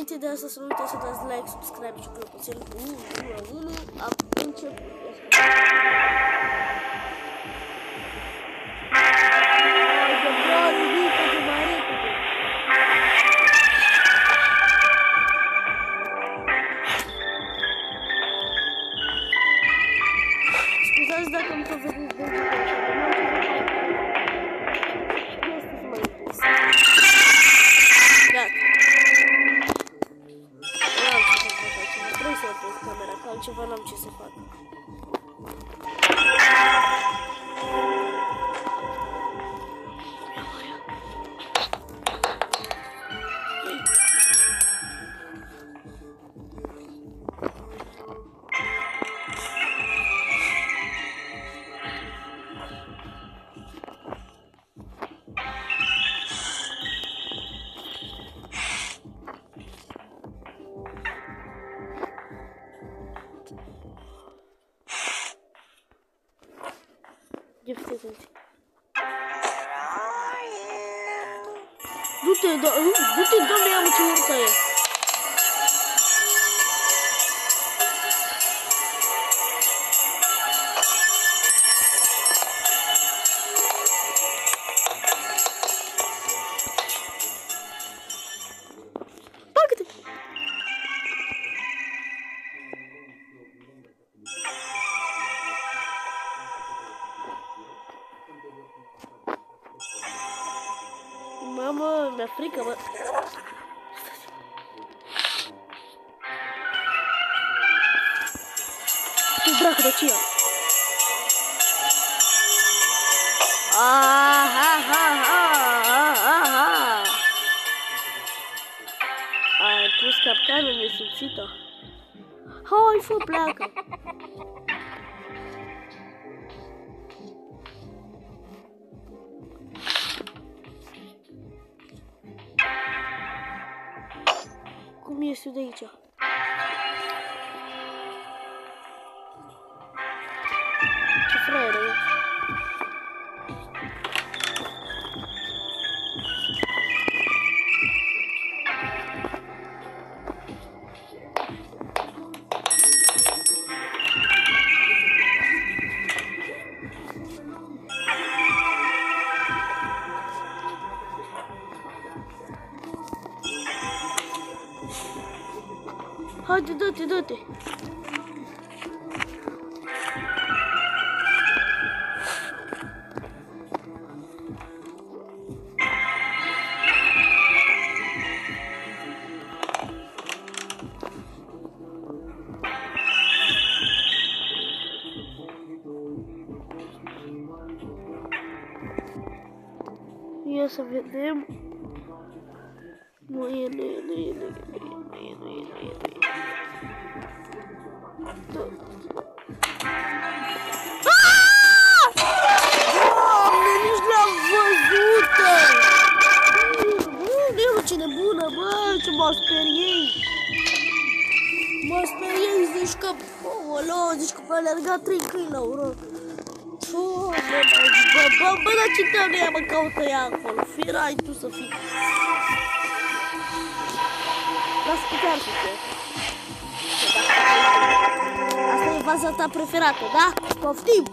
Înainte de asta să nu uitați să dați like, subscribe și clopoțel 1. Acum încep. Scuzați dacă îmi tot vedeți de așa, camera, că altceva n-am ce să fac. Du-te, doamne, ia-mă ce urcă e. Bagă-te! Mamă, mi-a frică, mă. Ce dracu de ce? Ai pus capcanul nesimțită. Hai, fă, pleacă. Cum ies eu de aici? Ce fraier e? Haide, dă-te, dă-te! Ia să vedem. Nu e. Doamne, nici n-am văzut-o! Ce nebună, bă, ce mă speriei! Mă speriei, zici că... zici că v-a alergat 3 câini la ură. Bă, dar ce te-am ea, mă caută ea acolo? Firai tu să fii. Lasă că te-am făcut. Asta e vaza ta preferată, da? Poftim!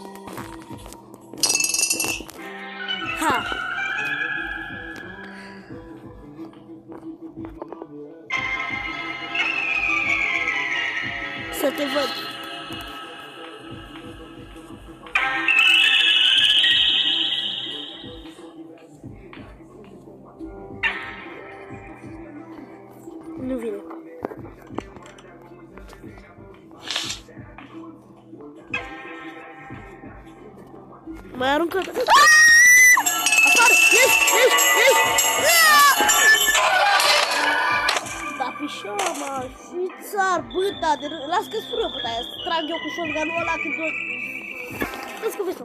Ha! Să te văd! Nu vine. Mai aruncă... Afară! Ieși! Da, pișama, șuițar, băta, las că-ți fură băta aia, să trag eu cu shotgun-ul ăla când o... Las că vezi-o.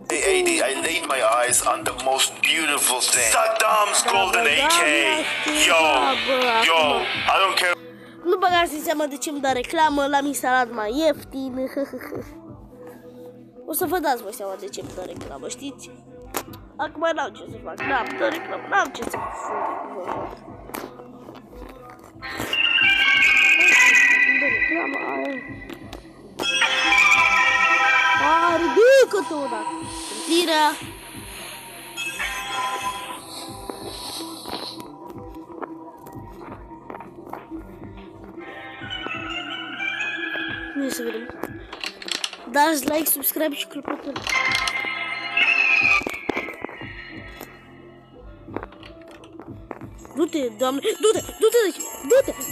Hey, AD, I laid my eyes on the most beautiful thing. Saddam's golden AK. Yo, I don't care. Nu băgați în seama de ce îmi dă reclamă, l-am instalat mai ieftin. O să vă dați voi seama de ce îmi dă reclamă, știți? Acum n-am ce să fac, n-am dă reclamă, n-am ce să fac. Ridică-te odată. Tira. Nu să vedem. Dați like, subscribe și clopoțel. Du-te, doamne, du-te de aici,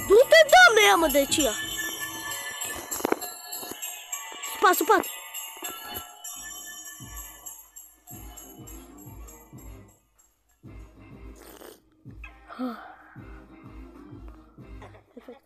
du-te, doamne, ia-mă de aici. Supat. Perfect.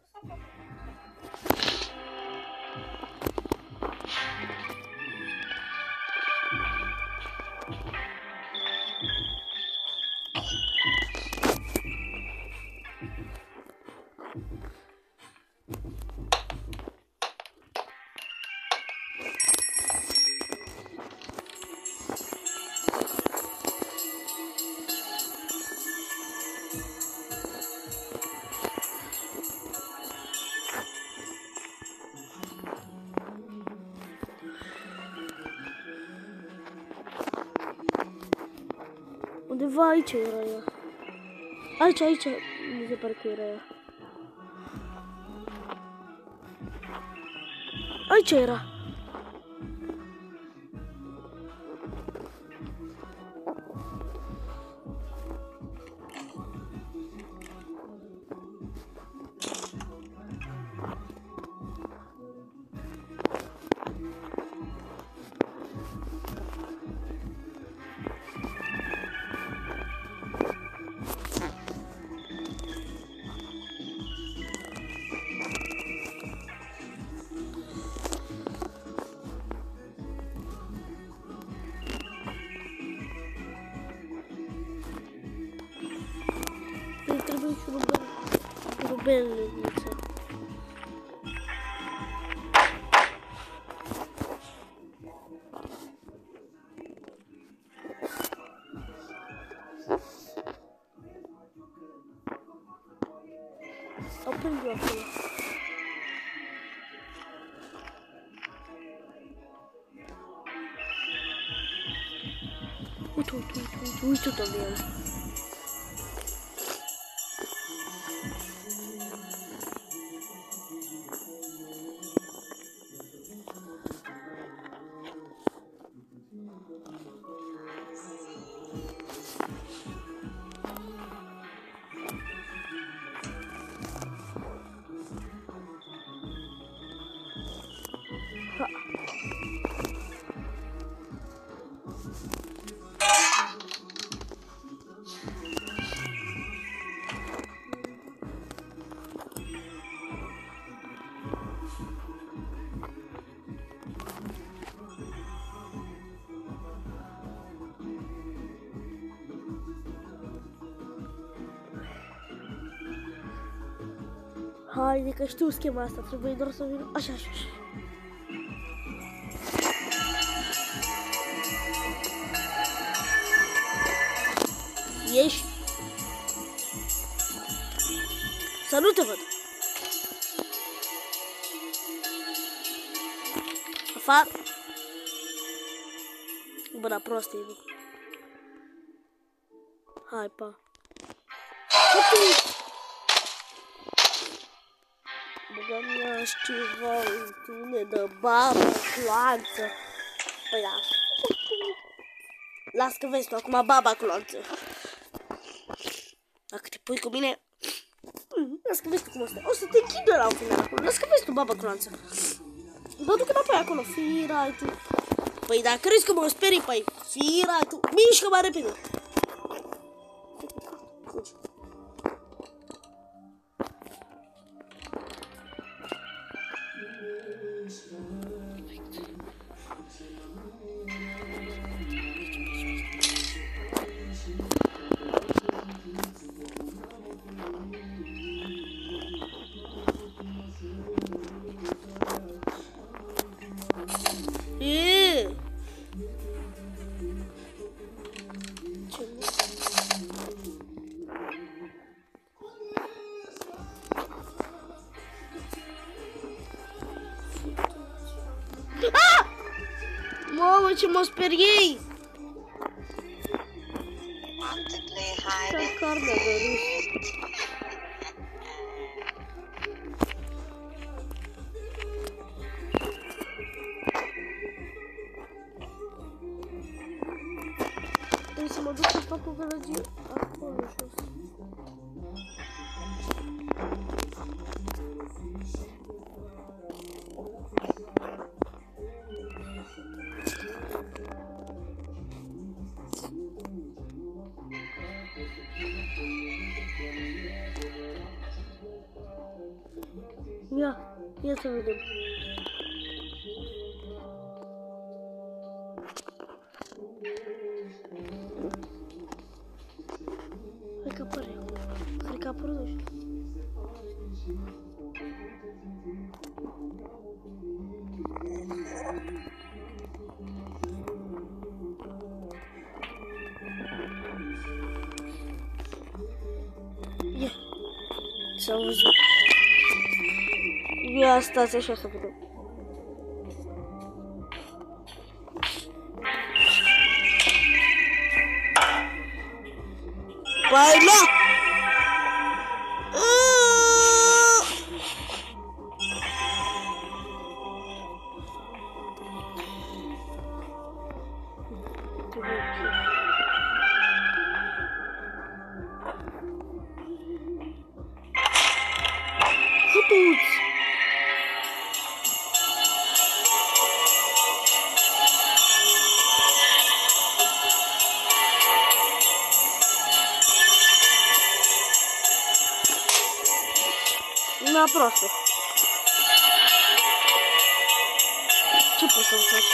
Undeva aici era ea. Aici, mi se pare că era ea. Aici era. Trebuie șurubelniță. Aprinde-o acolo. Uite-te de el. Haide că știu schema asta, trebuie doar să vin așa. Ieși. Să nu te văd. Afară. Bă, da, prostă e, bă. Hai, pa. Băgăm-i ceva în tine de babă, cloanță. Păi da. Las că vezi tu acum baba cloanță. Dacă te pui cu mine... Las că vezi tu cum o să... O să te închidă la un final acolo. Las că vezi tu baba cloanță. Bă, duc înapoi acolo. Firai tu. Păi dacă crezi că mă sperii, păi firai tu. Mișcă mai repede. ce mă speriei! Want to play hide Ce and carne de râs. Trebuie să mă duc să fac o gălăgie acolo jos. Ia să vedem. Hai că apare acum. Cred că a apărut așa. Ia. S-a văzut. Ia stați așa să vedem. Baila! Futuți! Na proastă. Ce poți să faci?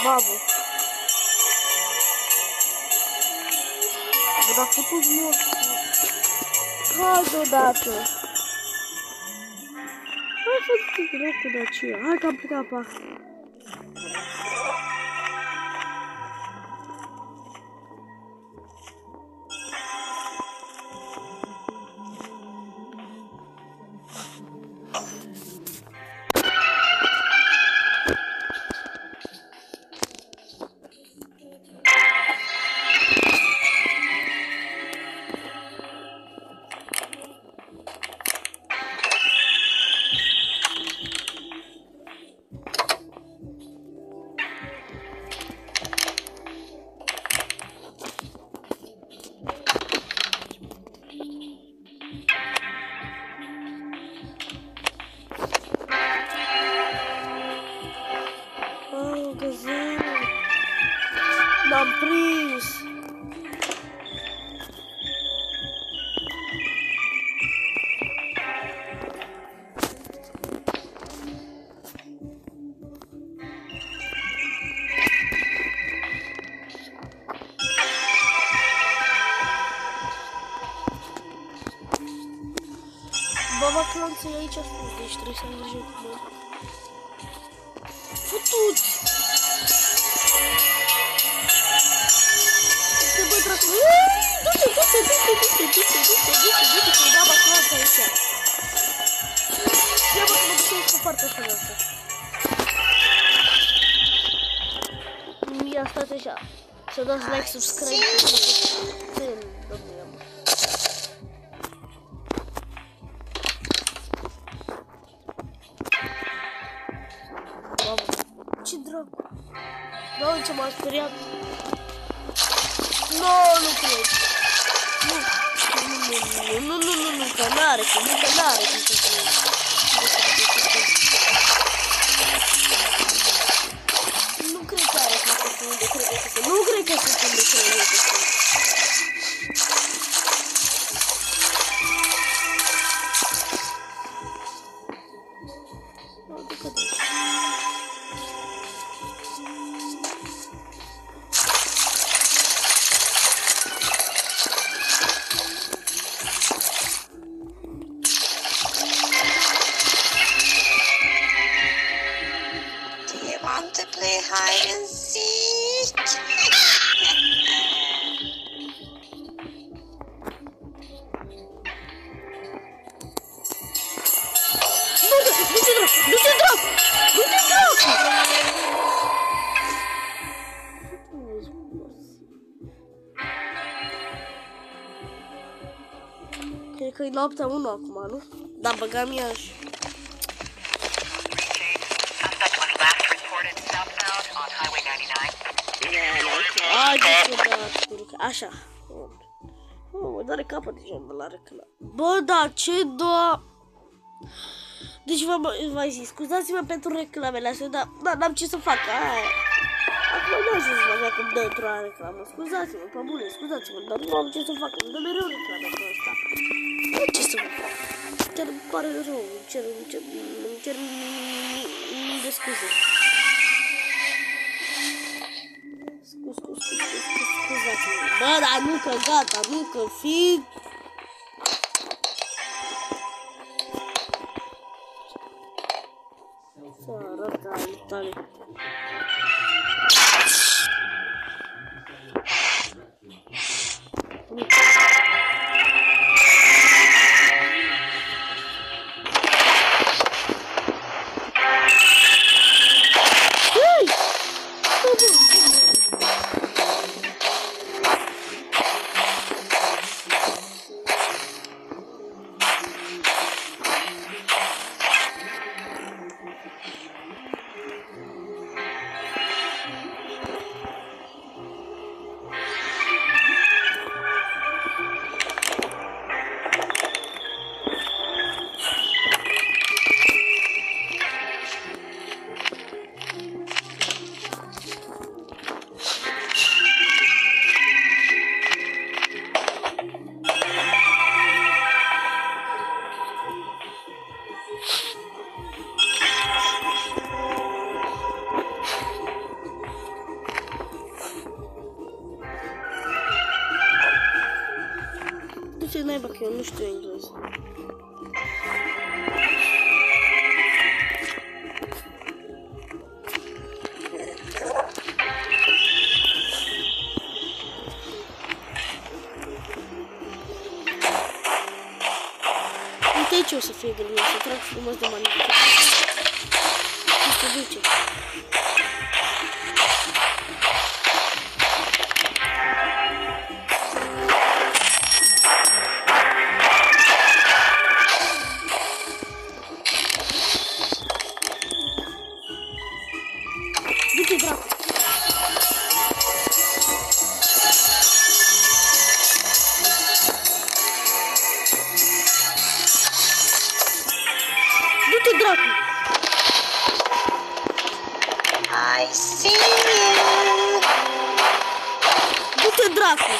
Babă. Bă, dar făcut mult. Hai deodată. Hai făcut locul de aceea. Hai că am plecat pe asta. M-am prins! Baba clanță e aici sus, deci trebuie să mergem cu mă. Futuți! Te băi dracu! Du-te, baba clanță aici. Ia bă, mă duc pe partea asta de asta. Ia stați așa. Să dați like, subscribe. Ce dracu? Doamne, ce m-a speriat. Nu, nu cred. Nu, că n-are cum, că n-are cum să fie. Nu cred că are cum să fie unde crede că sunt. Nu cred că sunt unde crede că sunt. to play hide and seek. Du-te dracu! Du-te dracu! Du-te dracu! Cred că e noaptea 1 acum, nu? Da, băgam Iași. Așa. Mă doare capăt deja de la reclamă. Bă, da, ce doa... Deci v-ai zis, scuzați-mă pentru reclamele astea, dar n-am ce să fac. Acum nu am ce să fac acum dă într-o reclamă. Scuzați-mă, pe bune, scuzați-mă, dar nu am ce să fac. Îmi dă mereu reclame pe ăsta. Nu am ce să fac. Chiar îmi pare rău, îmi cer mii de scuze. Scuzați-mă. Bă, dar nu că gata, nu că fi... Să arăt ale tale. Ce naiba că eu nu știu engleză. Uite aici o să fie greu, să trag frumos de mani. Nu se duce. Du-te, dracu! Du-te, dracu! I see you. Du-te, dracu!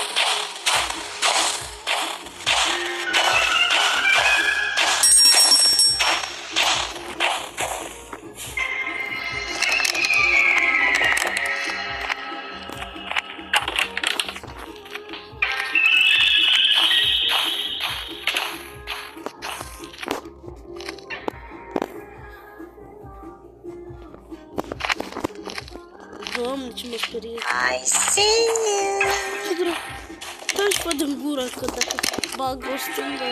Doamne, ce mă sperie. I see you. Ce greu. Dă-și fă din gură, că dacă bag o stângă...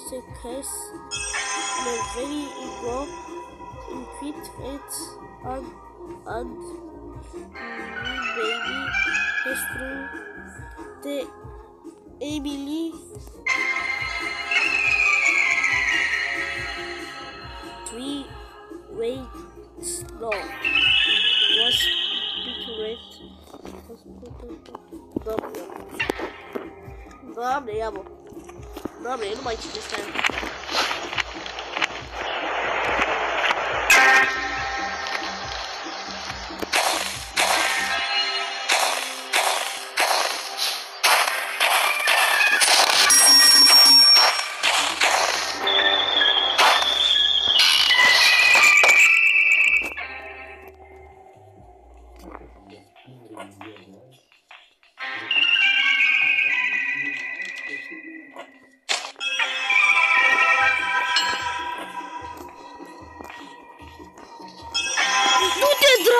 Staircase, the very ego, in fit it, and baby, history, the Emily, three ways long, was pictured, Doamne, ia-mă. Doamne, eu nu mai citesc aia.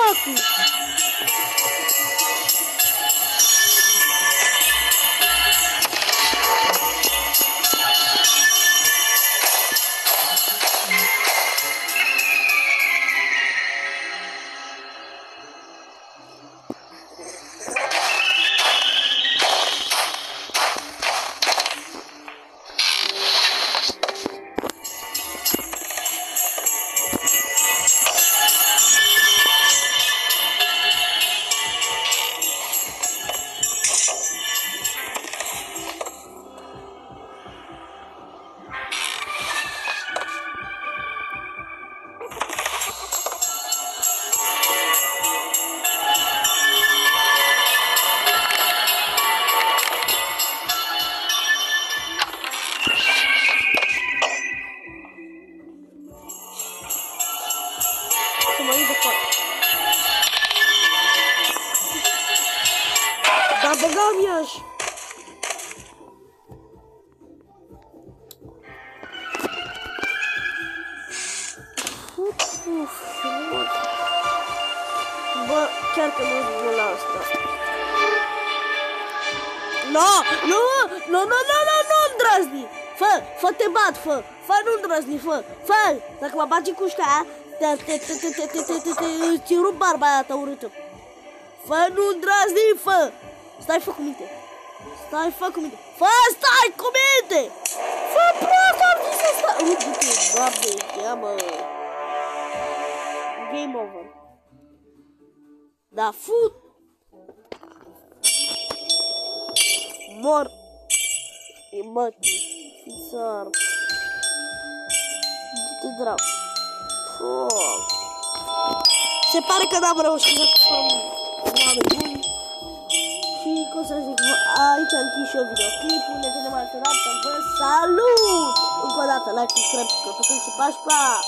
dracu! Să mă uit de fapt. Dar băgam Iași. Bă, chiar că nu zic la asta. Nu îndrăzni! Fă, te bat, fă, nu îndrăzni, fă, dacă mă bagi cu ăștia, ți rup barba aia ta urâtă. Fă, nu îndrăzni, fă! Stai, fă cu minte! Stai cu minte! Fă, prost, am zis să stai! Uite, doamne, cheamă! Game over. Da, fut! Mor! E mătii, fițar! Du-te, dracu! Se pare că n-am reușit să fac oameni buni. Și cum să zic, aici am închis și eu videoclipul. Ne vedem altă dată. Vă salut! Încă o dată, like, subscribe și căpătări și pași, pa!